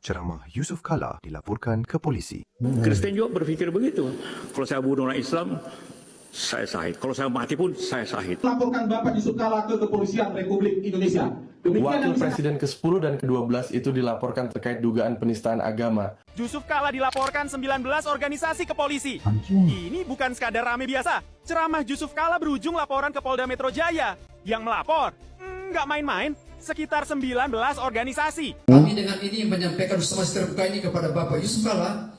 Ceramah Yusuf Kala dilaporkan ke polisi. Kristen juga berpikir begitu. Kalau saya bunuh orang Islam, saya syahid. Kalau saya mati pun, saya syahid. Laporkan Bapak Yusuf Kala ke Kepolisian Republik Indonesia. Wakil Presiden ke-10 dan ke-12 itu dilaporkan terkait dugaan penistaan agama. Yusuf Kala dilaporkan 19 organisasi ke polisi. Ini bukan sekadar rame biasa. Ceramah Yusuf Kala berujung laporan ke Polda Metro Jaya. Yang melapor, nggak main-main, sekitar 19 organisasi. Kami dengan ini menyampaikan semua terbuka ini kepada Bapak Yusuf Kala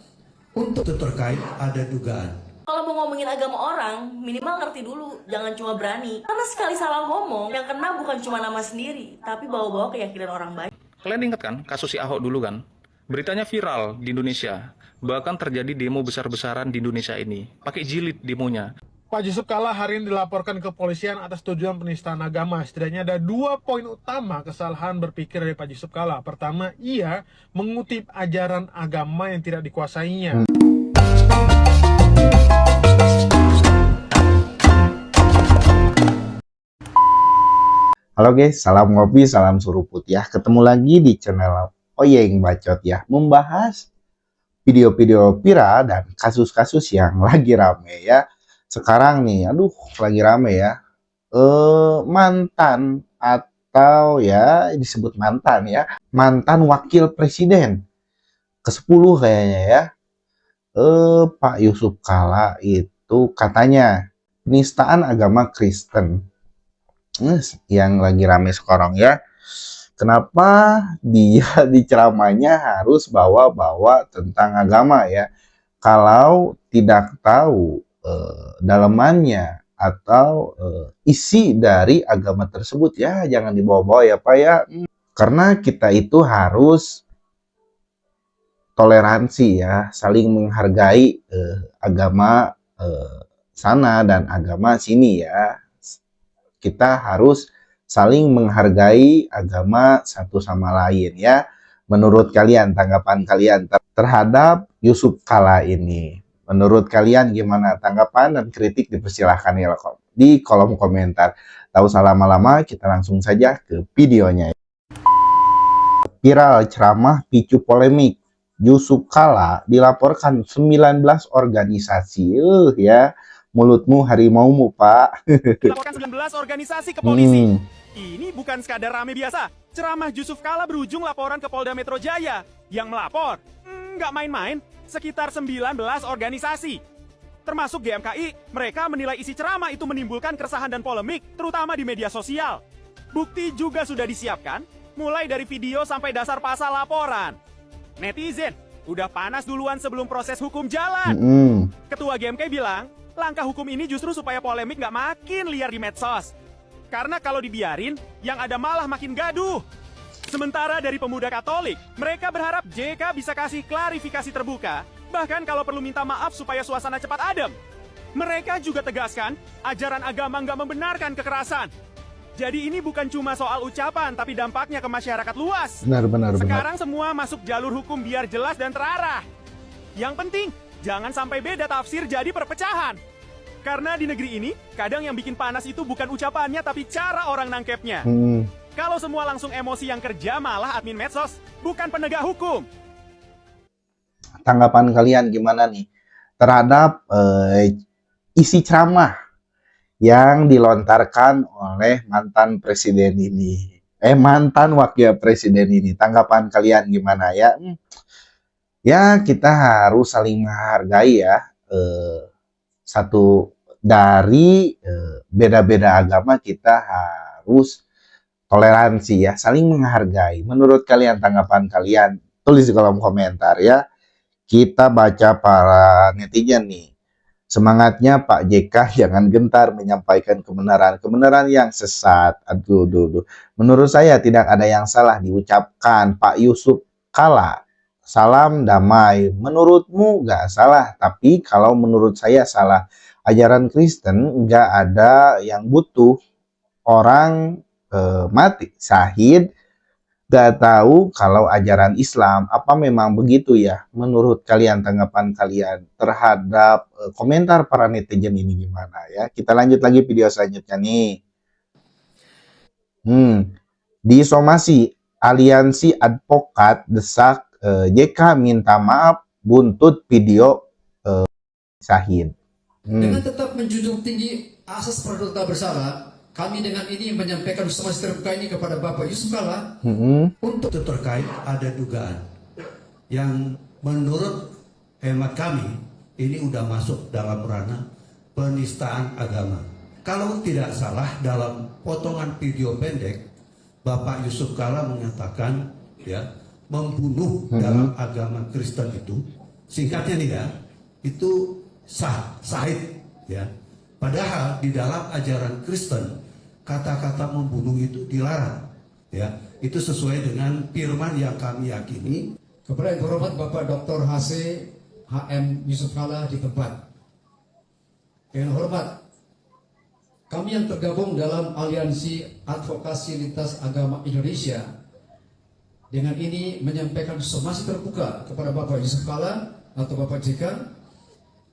untuk terkait ada dugaan. Kalau mau ngomongin agama orang, minimal ngerti dulu, jangan cuma berani. Karena sekali salah ngomong, yang kena bukan cuma nama sendiri, tapi bawa-bawa keyakinan orang banyak. Kalian ingat kan kasus si Ahok dulu kan? Beritanya viral di Indonesia. Bahkan terjadi demo besar-besaran di Indonesia ini. Pakai jilid demonya. Pak Yusuf Kala hari ini dilaporkan ke kepolisian atas tuduhan penistaan agama. Setidaknya ada 2 poin utama kesalahan berpikir dari Pak Yusuf Kala. Pertama, ia mengutip ajaran agama yang tidak dikuasainya. Halo guys, salam ngopi, salam suruput ya. Ketemu lagi di channel Oyeng Bacot ya. Membahas video-video viral dan kasus-kasus yang lagi rame ya. Sekarang nih, aduh lagi rame ya. Mantan atau ya disebut mantan ya. Mantan wakil presiden ke-10 kayaknya ya. Pak Yusuf Kala itu katanya penistaan agama Kristen. Yang lagi rame sekarang ya. Kenapa dia di ceramahnya harus bawa-bawa tentang agama ya? Kalau tidak tahu dalamannya atau isi dari agama tersebut ya jangan dibawa-bawa ya Pak ya. Karena kita itu harus toleransi ya, saling menghargai agama sana dan agama sini ya. Kita harus saling menghargai agama satu sama lain ya. Menurut kalian, tanggapan kalian terhadap Yusuf Kala ini? Menurut kalian gimana? Tanggapan dan kritik dipersilahkan ya di kolom komentar. Tak usah lama-lama, kita langsung saja ke videonya. Viral ceramah picu polemik. Yusuf Kala dilaporkan 19 organisasi. Ya, mulutmu harimaumu, Pak. Dilaporkan 19 organisasi ke polisi. Ini bukan sekadar rame biasa. Ceramah Yusuf Kala berujung laporan ke Polda Metro Jaya. Yang melapor, nggak main-main, sekitar 19 organisasi. Termasuk GMKI, mereka menilai isi ceramah itu menimbulkan keresahan dan polemik, terutama di media sosial. Bukti juga sudah disiapkan, mulai dari video sampai dasar pasal laporan. Netizen, udah panas duluan sebelum proses hukum jalan. Ketua GMKI bilang, langkah hukum ini justru supaya polemik nggak makin liar di medsos. Karena kalau dibiarin, yang ada malah makin gaduh. Sementara dari pemuda Katolik, mereka berharap JK bisa kasih klarifikasi terbuka, bahkan kalau perlu minta maaf supaya suasana cepat adem. Mereka juga tegaskan, ajaran agama nggak membenarkan kekerasan. Jadi ini bukan cuma soal ucapan, tapi dampaknya ke masyarakat luas. Benar. Sekarang semua masuk jalur hukum biar jelas dan terarah. Yang penting, jangan sampai beda tafsir jadi perpecahan. Karena di negeri ini, kadang yang bikin panas itu bukan ucapannya, tapi cara orang nangkepnya. Kalau semua langsung emosi yang kerja, malah admin medsos, bukan penegak hukum. Tanggapan kalian gimana nih terhadap isi ceramah yang dilontarkan oleh mantan presiden ini? Mantan wakil presiden ini. Tanggapan kalian gimana ya? Ya, kita harus saling menghargai ya. Satu dari beda-beda agama kita harus toleransi ya, saling menghargai. Menurut kalian, tanggapan kalian tulis di kolom komentar ya. Kita baca para netizen nih. Semangatnya Pak JK jangan gentar menyampaikan kebenaran yang sesat. Aduh. Menurut saya tidak ada yang salah diucapkan Pak Yusuf Kala. Salam damai. Menurutmu nggak salah, tapi kalau menurut saya salah. Ajaran Kristen nggak ada yang butuh orang mati, syahid. Nggak tahu kalau ajaran Islam apa memang begitu ya? Menurut kalian, tanggapan kalian terhadap komentar para netizen ini gimana ya? Kita lanjut lagi video selanjutnya nih. Disomasi Aliansi Advokat desak JK minta maaf buntut video Syahid. Dengan tetap menjunjung tinggi asas praduga tak bersalah, kami dengan ini menyampaikan somasi terbuka ini kepada Bapak Yusuf Kalla untuk Itu terkait ada dugaan yang menurut hemat kami ini udah masuk dalam ranah penistaan agama. Kalau tidak salah dalam potongan video pendek Bapak Yusuf Kalla menyatakan ya membunuh dalam agama Kristen itu singkatnya nih ya itu sahid ya. Padahal di dalam ajaran Kristen kata-kata membunuh itu dilarang ya. Itu sesuai dengan firman yang kami yakini. kepada yang terhormat Bapak Dr. HM Yusuf Kalla di tempat. Yang hormat, kami yang tergabung dalam Aliansi Advokasi Lintas Agama Indonesia dengan ini menyampaikan somasi terbuka kepada Bapak Yusuf Kalla atau Bapak JK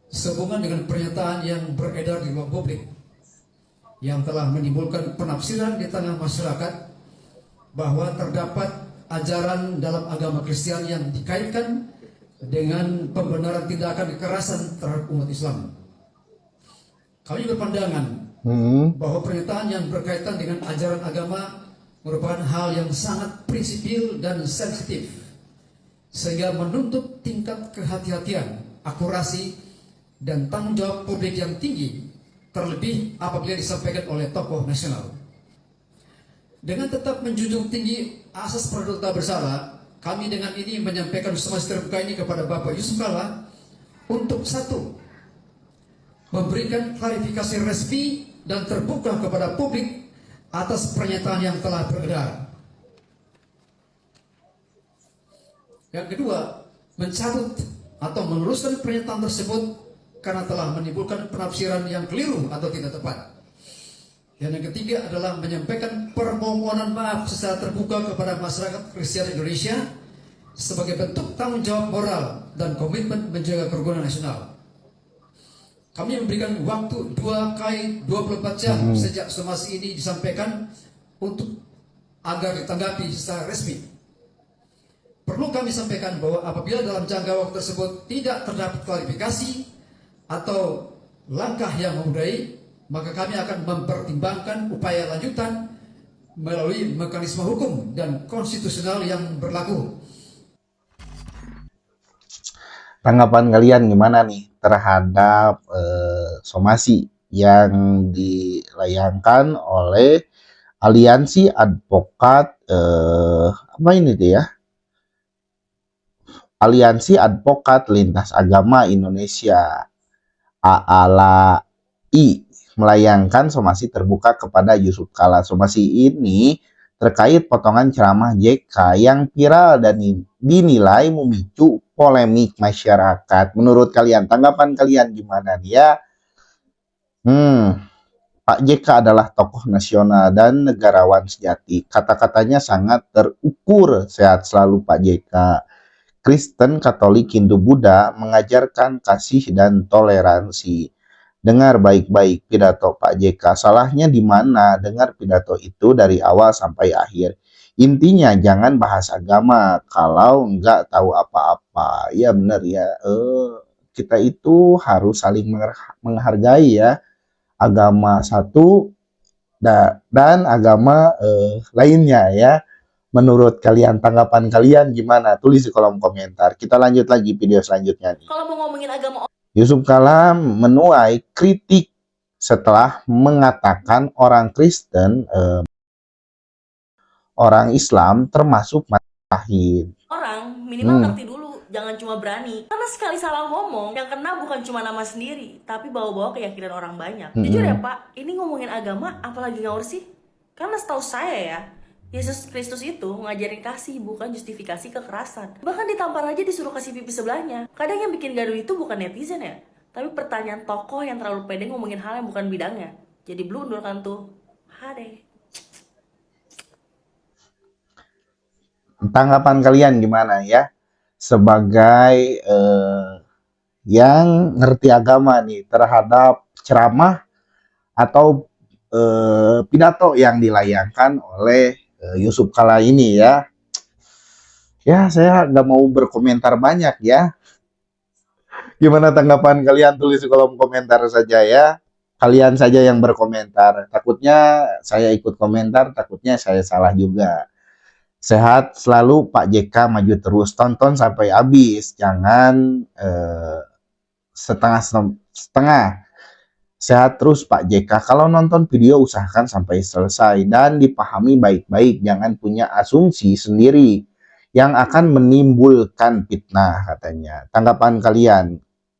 sehubungan dengan pernyataan yang beredar di ruang publik yang telah menimbulkan penafsiran di tengah masyarakat bahwa terdapat ajaran dalam agama Kristen yang dikaitkan dengan pembenaran tindakan kekerasan terhadap umat Islam. Kami berpandangan bahwa pernyataan yang berkaitan dengan ajaran agama merupakan hal yang sangat prinsipil dan sensitif, sehingga menuntut tingkat kehati-hatian, akurasi, dan tanggung jawab publik yang tinggi, terlebih apabila disampaikan oleh tokoh nasional. Dengan tetap menjunjung tinggi asas praduga tak bersalah, kami dengan ini menyampaikan somasi terbuka ini kepada Bapak Yusuf Kalla untuk satu, memberikan klarifikasi resmi dan terbuka kepada publik atas pernyataan yang telah beredar. Yang kedua, mencabut atau meluruskan pernyataan tersebut karena telah menimbulkan penafsiran yang keliru atau tidak tepat. Dan yang ketiga adalah menyampaikan permohonan maaf secara terbuka kepada masyarakat Kristen Indonesia sebagai bentuk tanggung jawab moral dan komitmen menjaga kerukunan nasional. Kami memberikan waktu 2x24 jam sejak somasi ini disampaikan untuk agar ditanggapi secara resmi. Perlu kami sampaikan bahwa apabila dalam jangka waktu tersebut tidak terdapat klarifikasi atau langkah yang memadai, maka kami akan mempertimbangkan upaya lanjutan melalui mekanisme hukum dan konstitusional yang berlaku. Tanggapan kalian gimana nih terhadap somasi yang dilayangkan oleh Aliansi Advokat apa ini tuh ya? Aliansi Advokat Lintas Agama Indonesia AALAI melayangkan somasi terbuka kepada Yusuf Kalla. Somasi ini terkait potongan ceramah JK yang viral dan dinilai memicu polemik masyarakat. Menurut kalian, tanggapan kalian gimana nih ya? Pak JK adalah tokoh nasional dan negarawan sejati. Kata-katanya sangat terukur. Sehat selalu Pak JK. Kristen, Katolik, Hindu, Buddha mengajarkan kasih dan toleransi. Dengar baik-baik pidato Pak JK. Salahnya di mana? Dengar pidato itu dari awal sampai akhir. Intinya jangan bahas agama kalau nggak tahu apa-apa. Ya benar ya. Kita itu harus saling menghargai ya. Agama satu dan agama lainnya ya. Menurut kalian, tanggapan kalian gimana? Tulis di kolom komentar. Kita lanjut lagi video selanjutnya nih. Kalau mau ngomongin agama Yusuf Kalla menuai kritik setelah mengatakan orang Kristen, orang Islam termasuk Syahid. orang, minimal ngerti dulu, jangan cuma berani. Karena sekali salah ngomong, yang kena bukan cuma nama sendiri, tapi bawa-bawa keyakinan orang banyak. Jujur ya Pak, ini ngomongin agama apalagi ngawur sih? Karena setahu saya ya, Yesus Kristus itu ngajarin kasih, bukan justifikasi kekerasan. Bahkan ditampar aja disuruh kasih pipi sebelahnya. Kadang yang bikin gaduh itu bukan netizen ya, tapi pertanyaan tokoh yang terlalu pede ngomongin hal yang bukan bidangnya. Jadi blunder kan tuh. Hade. Tanggapan kalian gimana ya? Sebagai yang ngerti agama nih terhadap ceramah atau pidato yang dilayangkan oleh Yusuf Kalla ini ya. Ya, saya nggak mau berkomentar banyak ya. Gimana tanggapan kalian? Tulis di kolom komentar saja ya. Kalian saja yang berkomentar. Takutnya saya ikut komentar, takutnya saya salah juga. Sehat selalu Pak JK, maju terus. Tonton sampai habis. Jangan setengah-setengah. Sehat terus Pak JK. Kalau nonton video usahakan sampai selesai dan dipahami baik-baik. Jangan punya asumsi sendiri yang akan menimbulkan fitnah katanya. Tanggapan kalian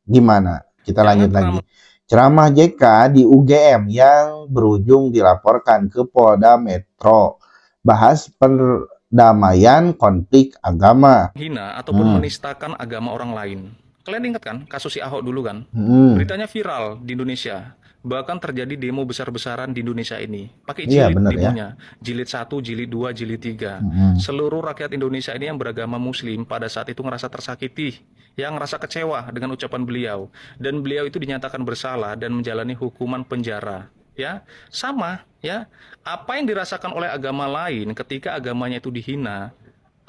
gimana? Kita lanjut lagi. Ceramah JK di UGM yang berujung dilaporkan ke Polda Metro. Bahas perdamaian konflik agama. Hina ataupun menistakan agama orang lain. Kalian ingat kan kasus si Ahok dulu kan? Beritanya viral di Indonesia. Bahkan terjadi demo besar-besaran di Indonesia ini. Pakai Iya, jilid benar ya. demonya. Jilid 1, jilid 2, jilid 3. Seluruh rakyat Indonesia ini yang beragama muslim pada saat itu ngerasa tersakiti. Yang ngerasa kecewa dengan ucapan beliau. Dan beliau itu dinyatakan bersalah dan menjalani hukuman penjara. Ya, sama ya. Apa yang dirasakan oleh agama lain ketika agamanya itu dihina,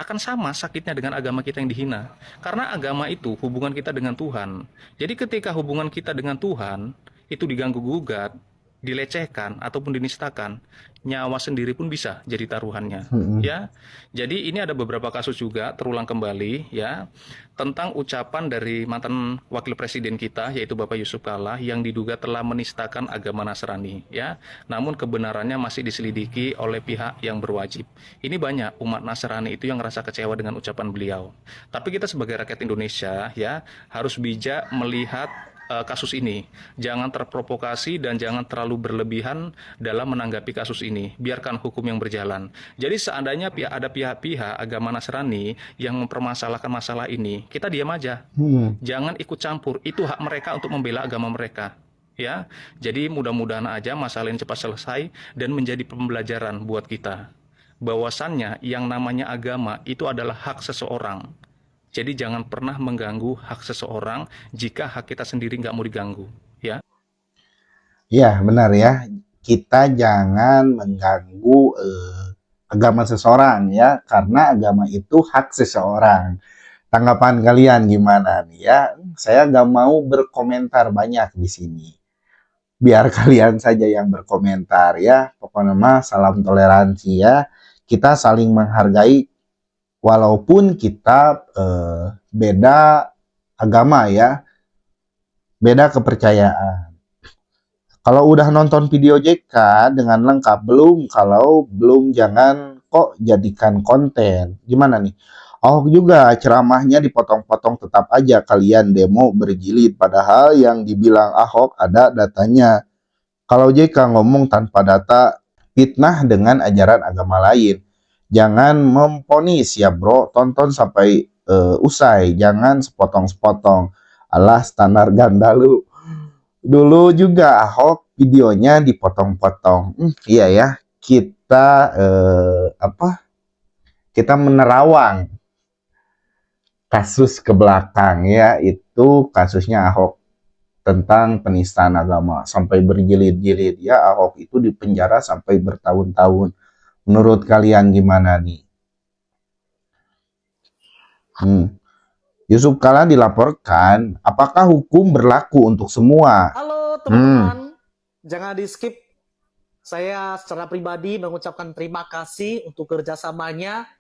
akan sama sakitnya dengan agama kita yang dihina. Karena agama itu hubungan kita dengan Tuhan. Jadi ketika hubungan kita dengan Tuhan itu diganggu-gugat, dilecehkan ataupun dinistakan, nyawa sendiri pun bisa jadi taruhannya. Ya. Jadi ini ada beberapa kasus juga terulang kembali ya tentang ucapan dari mantan wakil presiden kita yaitu Bapak Yusuf Kalla yang diduga telah menistakan agama Nasrani ya. Namun kebenarannya masih diselidiki oleh pihak yang berwajib. Ini banyak umat Nasrani itu yang merasa kecewa dengan ucapan beliau. Tapi kita sebagai rakyat Indonesia ya harus bijak melihat kasus ini. Jangan terprovokasi dan jangan terlalu berlebihan dalam menanggapi kasus ini. Biarkan hukum yang berjalan. Jadi seandainya ada pihak-pihak agama Nasrani yang mempermasalahkan masalah ini, kita diam aja. Jangan ikut campur. Itu hak mereka untuk membela agama mereka. Ya, jadi mudah-mudahan aja masalah ini cepat selesai dan menjadi pembelajaran buat kita. Bahwasannya yang namanya agama itu adalah hak seseorang. Jadi jangan pernah mengganggu hak seseorang jika hak kita sendiri nggak mau diganggu, ya. Ya, benar ya. Kita jangan mengganggu agama seseorang ya, karena agama itu hak seseorang. Tanggapan kalian gimana nih ya? Saya nggak mau berkomentar banyak di sini. Biar kalian saja yang berkomentar ya. Pokoknya mah salam toleransi ya. Kita saling menghargai. Walaupun kita beda agama ya, beda kepercayaan. Kalau udah nonton video JK dengan lengkap belum? Kalau belum jangan kok jadikan konten. Gimana nih? Ahok juga ceramahnya dipotong-potong, tetap aja kalian demo berjilid. Padahal yang dibilang Ahok ada datanya. Kalau JK ngomong tanpa data, fitnah dengan ajaran agama lain. Jangan memponis ya bro, tonton sampai usai, jangan sepotong-sepotong. Alah standar ganda lu. Dulu juga Ahok videonya dipotong-potong. Iya ya, kita kita menerawang kasus ke belakang ya, itu kasusnya Ahok tentang penistaan agama sampai berjilid-jilid ya. Ahok itu dipenjara sampai bertahun-tahun. Menurut kalian gimana nih? Yusuf Kalla dilaporkan, apakah hukum berlaku untuk semua? Halo teman-teman, jangan di skip. Saya secara pribadi mengucapkan terima kasih untuk kerjasamanya.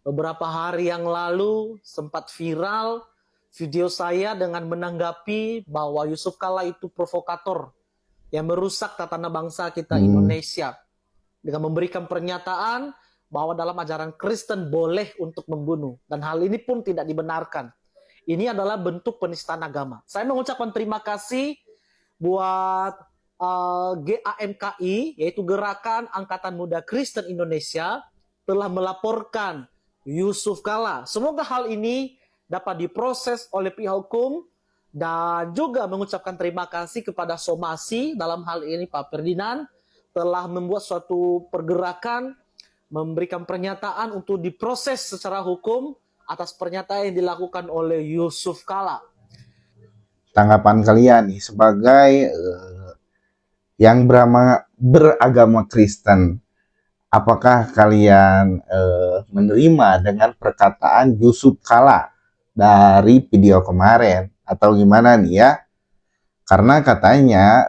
Beberapa hari yang lalu sempat viral video saya dengan menanggapi bahwa Yusuf Kalla itu provokator yang merusak tatanan bangsa kita Indonesia. Dengan memberikan pernyataan bahwa dalam ajaran Kristen boleh untuk membunuh. Dan hal ini pun tidak dibenarkan. Ini adalah bentuk penistaan agama. Saya mengucapkan terima kasih buat GAMKI, yaitu Gerakan Angkatan Muda Kristen Indonesia, telah melaporkan Yusuf Kalla. Semoga hal ini dapat diproses oleh pihak hukum. Dan juga mengucapkan terima kasih kepada Somasi, dalam hal ini Pak Ferdinand, telah membuat suatu pergerakan, memberikan pernyataan untuk diproses secara hukum atas pernyataan yang dilakukan oleh Yusuf Kalla. Tanggapan kalian nih sebagai yang beragama Kristen, Apakah kalian menerima dengan perkataan Yusuf Kala dari video kemarin atau gimana nih ya? Karena katanya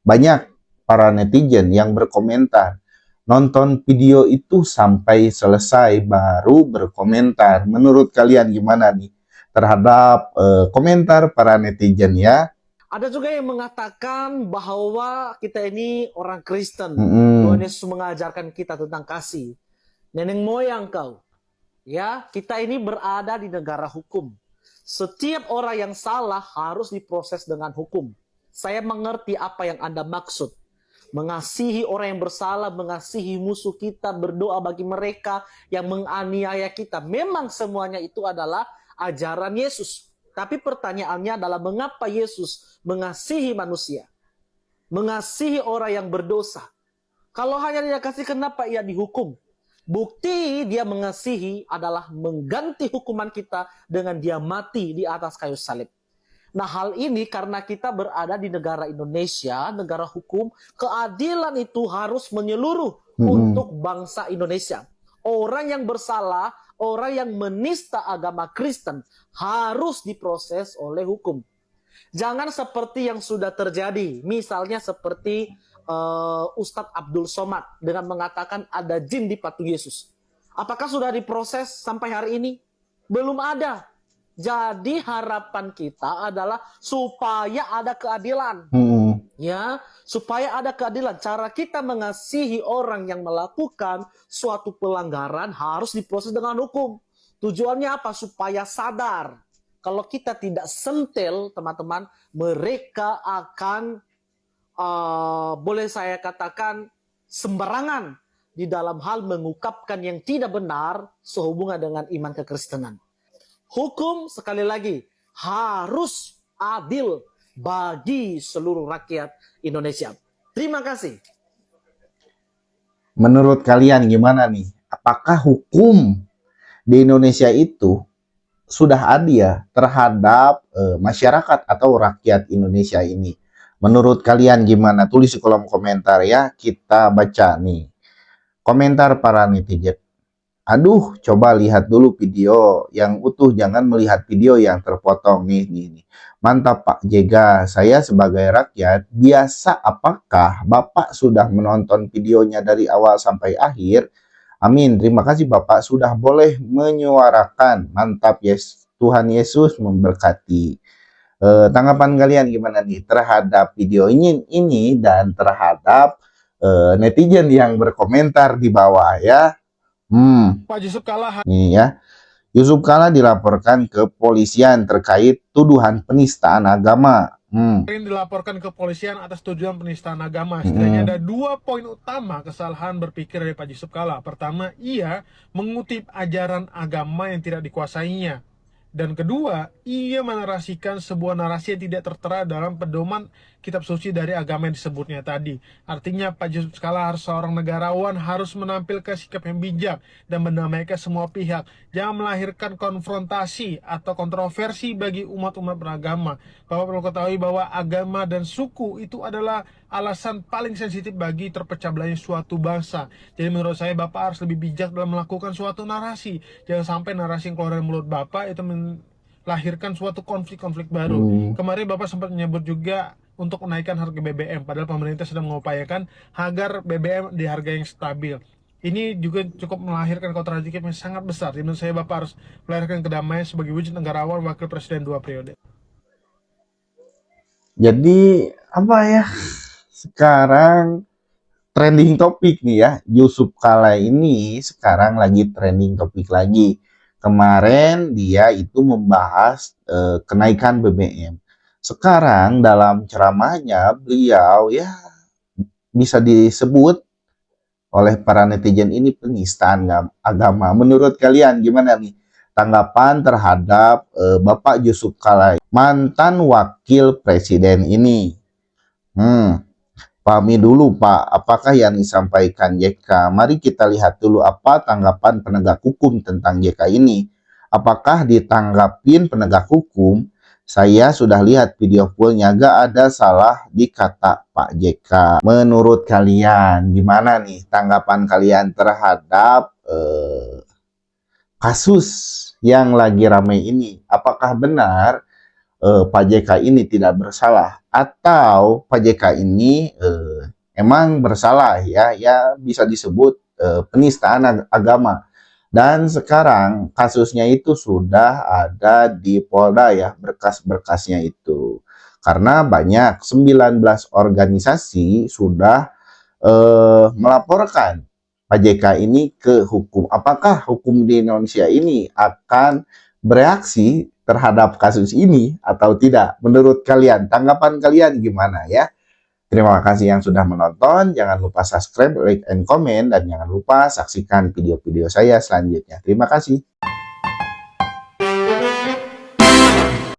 banyak para netizen yang berkomentar, nonton video itu sampai selesai baru berkomentar. Menurut kalian gimana nih terhadap komentar para netizen ya? Ada juga yang mengatakan bahwa kita ini orang Kristen. Mm-mm. Tuhan Yesus mengajarkan kita tentang kasih. Nenek moyang kau. Ya, kita ini berada di negara hukum. Setiap orang yang salah harus diproses dengan hukum. Saya mengerti apa yang Anda maksud. Mengasihi orang yang bersalah, mengasihi musuh kita, berdoa bagi mereka yang menganiaya kita. Memang semuanya itu adalah ajaran Yesus. Tapi pertanyaannya adalah mengapa Yesus mengasihi manusia? Mengasihi orang yang berdosa. Kalau hanya dia kasih, kenapa ia dihukum? Bukti dia mengasihi adalah mengganti hukuman kita dengan dia mati di atas kayu salib. Nah, hal ini karena kita berada di negara Indonesia, negara hukum, keadilan itu harus menyeluruh untuk bangsa Indonesia. Orang yang bersalah, orang yang menista agama Kristen harus diproses oleh hukum. Jangan seperti yang sudah terjadi, misalnya seperti Ustadz Abdul Somad dengan mengatakan ada jin di patung Yesus. Apakah sudah diproses sampai hari ini? Belum ada. Jadi harapan kita adalah supaya ada keadilan. Ya, supaya ada keadilan. Cara kita mengasihi orang yang melakukan suatu pelanggaran harus diproses dengan hukum. Tujuannya apa? Supaya sadar. Kalau kita tidak sentil, teman-teman, mereka akan, boleh saya katakan, sembarangan di dalam hal mengungkapkan yang tidak benar sehubungan dengan iman kekristenan. Hukum, sekali lagi, harus adil bagi seluruh rakyat Indonesia. Terima kasih. Menurut kalian gimana nih? Apakah hukum di Indonesia itu sudah adil terhadap masyarakat atau rakyat Indonesia ini? Menurut kalian gimana? Tulis di kolom komentar ya. Kita baca nih komentar para netizen. Aduh, coba lihat dulu video yang utuh, jangan melihat video yang terpotong nih. Mantap Pak Jega, saya sebagai rakyat biasa, apakah Bapak sudah menonton videonya dari awal sampai akhir? Amin, terima kasih Bapak sudah boleh menyuarakan. Mantap, yes. Tuhan Yesus memberkati. Tanggapan kalian gimana nih terhadap video ini dan terhadap netizen yang berkomentar di bawah ya? Pak Yusuf Kala Nih ya, Yusuf Kala dilaporkan ke polisian terkait tuduhan penistaan agama. dilaporkan ke polisian atas tuduhan penistaan agama. Setidaknya ada 2 poin utama kesalahan berpikir dari Pak Yusuf Kala. Pertama, ia mengutip ajaran agama yang tidak dikuasainya. Dan kedua, ia menarasikan sebuah narasi yang tidak tertera dalam pedoman kitab suci dari agama yang disebutnya tadi. Artinya Pak Yusuf Kala harus seorang negarawan, harus menampilkan sikap yang bijak dan mendamaikan semua pihak. Jangan melahirkan konfrontasi atau kontroversi bagi umat-umat beragama. Bapak perlu ketahui bahwa agama dan suku itu adalah alasan paling sensitif bagi terpecah belahnya suatu bangsa. Jadi menurut saya Bapak harus lebih bijak dalam melakukan suatu narasi. Jangan sampai narasi yang keluar dari mulut Bapak itu melahirkan suatu konflik-konflik baru. Kemarin Bapak sempat menyebut juga untuk menaikkan harga BBM, padahal pemerintah sedang mengupayakan agar BBM di harga yang stabil. Ini juga cukup melahirkan kontradiksi yang sangat besar. Menurut saya Bapak harus melahirkan kedamaian sebagai wujud negarawan wakil presiden 2 periode. Jadi apa ya? Sekarang trending topik nih ya, Yusuf Kala ini sekarang lagi trending topik lagi. Kemarin dia itu membahas kenaikan BBM. Sekarang dalam ceramahnya beliau ya bisa disebut oleh para netizen ini penistaan agama. Menurut kalian gimana nih tanggapan terhadap Bapak Yusuf Kala, mantan wakil presiden ini? Pahami dulu Pak, apakah yang disampaikan JK? Mari kita lihat dulu apa tanggapan penegak hukum tentang JK ini. Apakah ditanggapin penegak hukum Saya sudah lihat video fullnya, gak ada salah di kata Pak JK. Menurut kalian, gimana nih tanggapan kalian terhadap kasus yang lagi ramai ini? Apakah benar Pak JK ini tidak bersalah? Atau Pak JK ini emang bersalah ya? Ya bisa disebut penistaan agama. Dan sekarang kasusnya itu sudah ada di Polda ya, berkas-berkasnya itu. Karena banyak 19 organisasi sudah melaporkan Pak JK ini ke hukum. Apakah hukum di Indonesia ini akan bereaksi terhadap kasus ini atau tidak? Menurut kalian, tanggapan kalian gimana ya? Terima kasih yang sudah menonton. Jangan lupa subscribe, like, and comment. Dan jangan lupa saksikan video-video saya selanjutnya. Terima kasih.